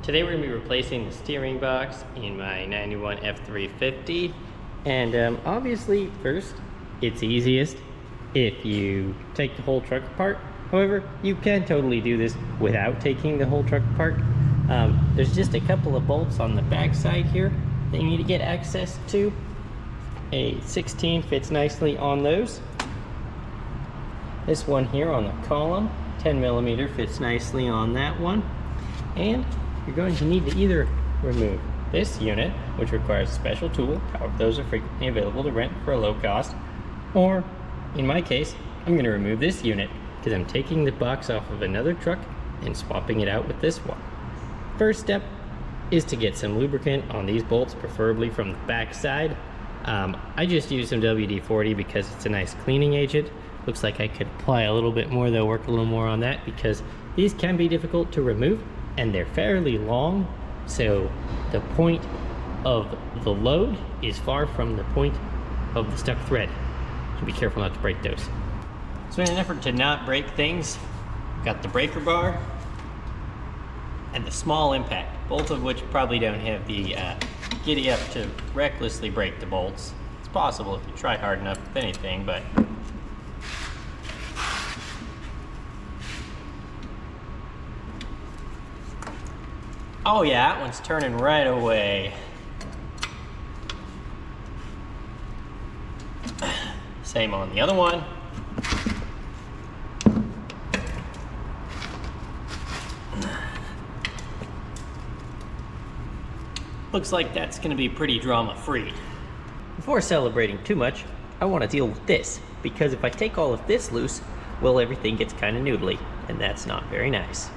Today we're going to be replacing the steering box in my 91 F350, and obviously first it's easiest if you take the whole truck apart. However, you can totally do this without taking the whole truck apart. There's just a couple of bolts on the back side here that you need to get access to. A 16 fits nicely on those. This one here on the column, 10mm, fits nicely on that one. And you're going to need to either remove this unit, which requires a special tool, however those are frequently available to rent for a low cost, or in my case, I'm going to remove this unit because I'm taking the box off of another truck and swapping it out with this one. First step is to get some lubricant on these bolts, preferably from the back side. I just use some WD-40 because it's a nice cleaning agent. Looks like I could apply a little bit more though, work a little more on that, because these can be difficult to remove and they're fairly long, so the point of the load is far from the point of the stuck thread. So be careful not to break those. So in an effort to not break things, got the breaker bar and the small impact, both of which probably don't have the giddy up to recklessly break the bolts. It's possible if you try hard enough with anything, but oh yeah, that one's turning right away. Same on the other one. Looks like that's gonna be pretty drama-free. Before celebrating too much, I wanna deal with this, because if I take all of this loose, well, everything gets kinda noodly, and that's not very nice.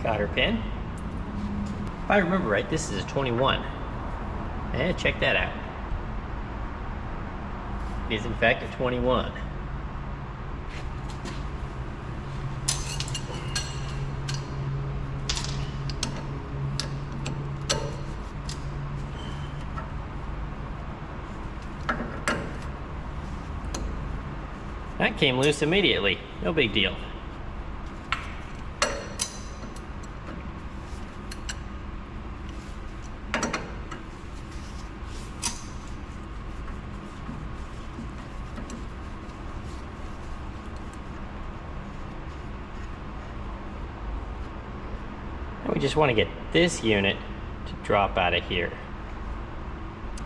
Cotter pin. If I remember right, this is a 21. Check that out. It is in fact a 21. That came loose immediately. No big deal. We just want to get this unit to drop out of here.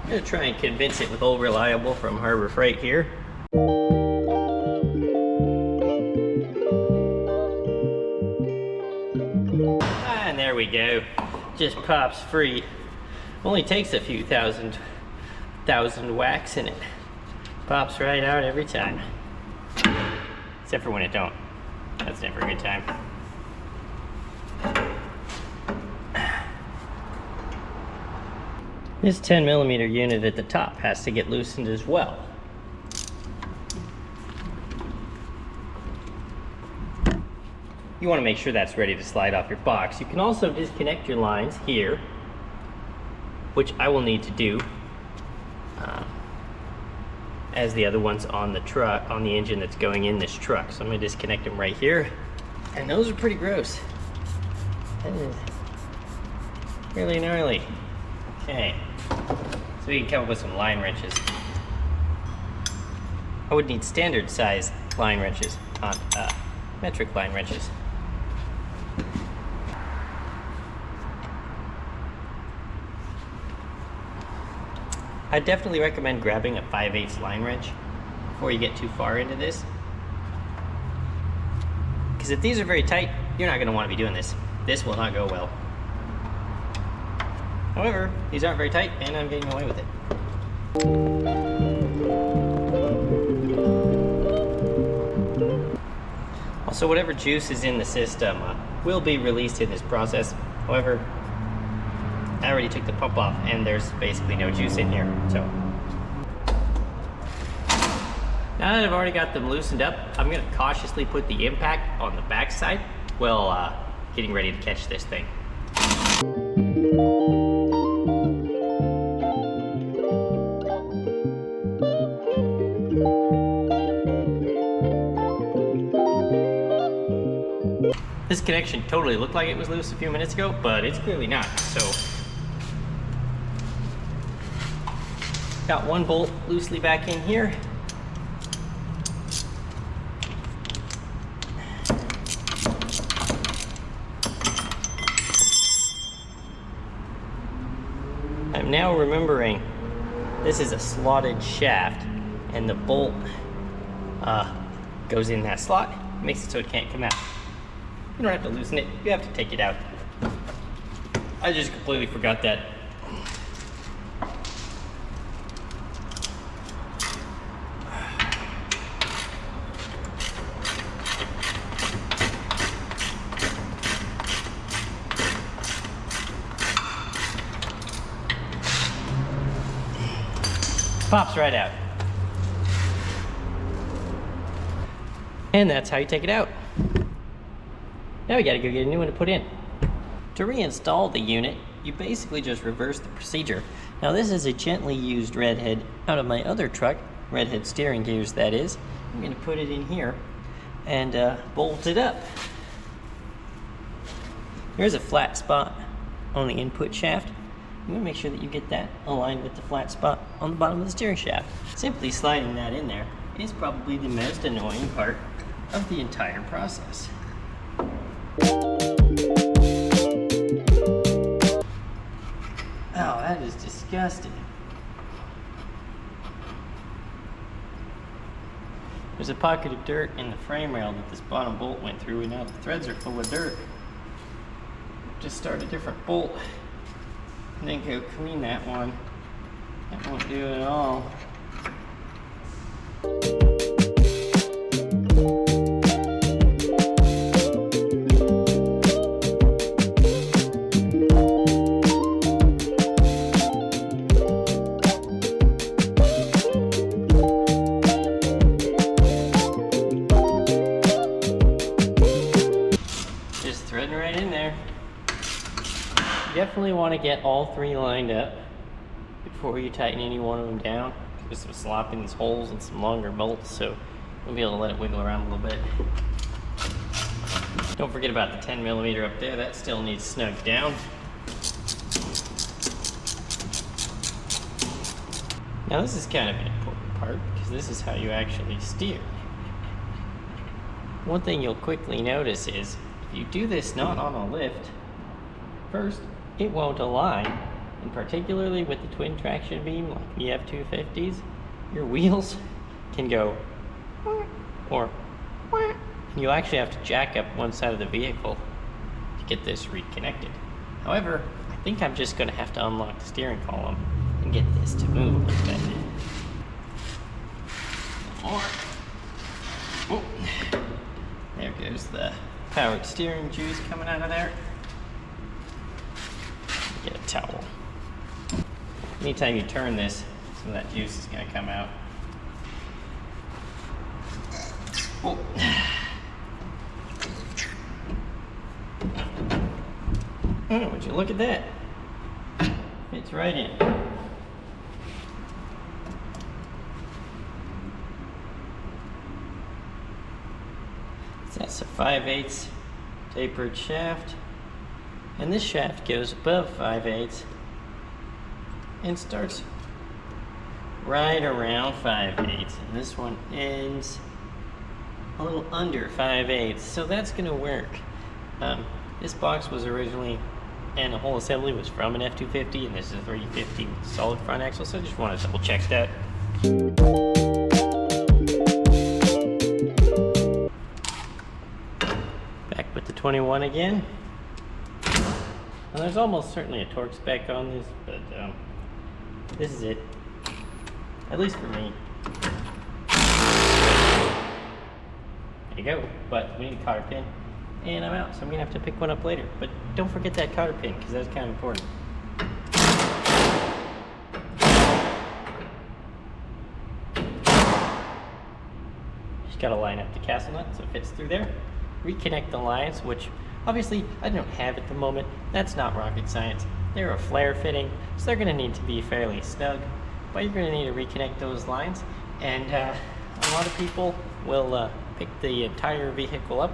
I'm going to try and convince it with Old Reliable from Harbor Freight here. And there we go. Just pops free. Only takes a few thousand whacks and it pops right out every time. Except for when it don't. That's never a good time. This 10mm unit at the top has to get loosened as well. You want to make sure that's ready to slide off your box. You can also disconnect your lines here, which I will need to do as the other ones on the truck, on the engine that's going in this truck. So I'm going to disconnect them right here. And those are pretty gross. That is really gnarly. Okay, so we can come up with some line wrenches. I would need standard size line wrenches, not metric line wrenches. I definitely recommend grabbing a 5/8 line wrench before you get too far into this. Because if these are very tight, you're not going to want to be doing this. This will not go well. However, these aren't very tight and I'm getting away with it. Also, whatever juice is in the system will be released in this process. However, I already took the pump off and there's basically no juice in here. So now that I've already got them loosened up, I'm going to cautiously put the impact on the back side while getting ready to catch this thing. This connection totally looked like it was loose a few minutes ago, but it's clearly not. So, got one bolt loosely back in here. I'm now remembering this is a slotted shaft, and the bolt goes in that slot, makes it so it can't come out. You don't have to loosen it, you have to take it out. I just completely forgot that. Pops right out. And that's how you take it out. Now we gotta go get a new one to put in. To reinstall the unit, you basically just reverse the procedure. Now this is a gently used Redhead out of my other truck, Redhead Steering Gears that is. I'm gonna put it in here and bolt it up. There's a flat spot on the input shaft. I'm gonna make sure that you get that aligned with the flat spot on the bottom of the steering shaft. Simply sliding that in there is probably the most annoying part of the entire process. Oh, that is disgusting. There's a pocket of dirt in the frame rail that this bottom bolt went through, and now the threads are full of dirt. Just start a different bolt and then go clean that one. That won't do it all. Just threading right in there. You definitely want to get all three lined up before you tighten any one of them down. There's some slop in these holes and some longer bolts, so you'll be able to let it wiggle around a little bit. Don't forget about the 10mm up there, that still needs snugged down. Now this is kind of an important part because this is how you actually steer. One thing you'll quickly notice is if you do this not on a lift, first, it won't align, and particularly with the twin traction beam like the F350s, your wheels can go or and you'll actually have to jack up one side of the vehicle to get this reconnected. However, I think I'm just going to have to unlock the steering column and get this to move a little bit. More. Oh. There goes the powered steering juice coming out of there. Get a towel. Anytime you turn this, some of that juice is going to come out. Oh. Oh, would you look at that? Fits right in. That's a 5/8 tapered shaft. And this shaft goes above 5/8 and starts right around 5/8. And this one ends a little under 5/8. So that's going to work. This box was originally, and the whole assembly was from an F250, and this is a 350 with solid front axle. So I just want to double check that. Back with the 21 again. And there's almost certainly a torque spec on this, but this is it, at least for me. There you go, but we need a cotter pin, and I'm out, so I'm gonna have to pick one up later. But don't forget that cotter pin, because that's kind of important. Just gotta line up the castle nut so it fits through there. Reconnect the lines, which obviously I don't have at the moment. That's not rocket science. They're a flare fitting, so they're going to need to be fairly snug, but you're going to need to reconnect those lines. And a lot of people will pick the entire vehicle up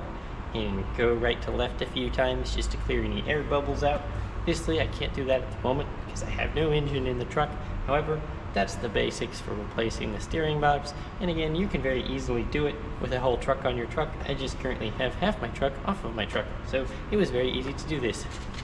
and go right to left a few times just to clear any air bubbles out. Obviously, I can't do that at the moment because I have no engine in the truck. However, that's the basics for replacing the steering box, and again, you can very easily do it with a whole truck on your truck. I just currently have half my truck off of my truck, so it was very easy to do this.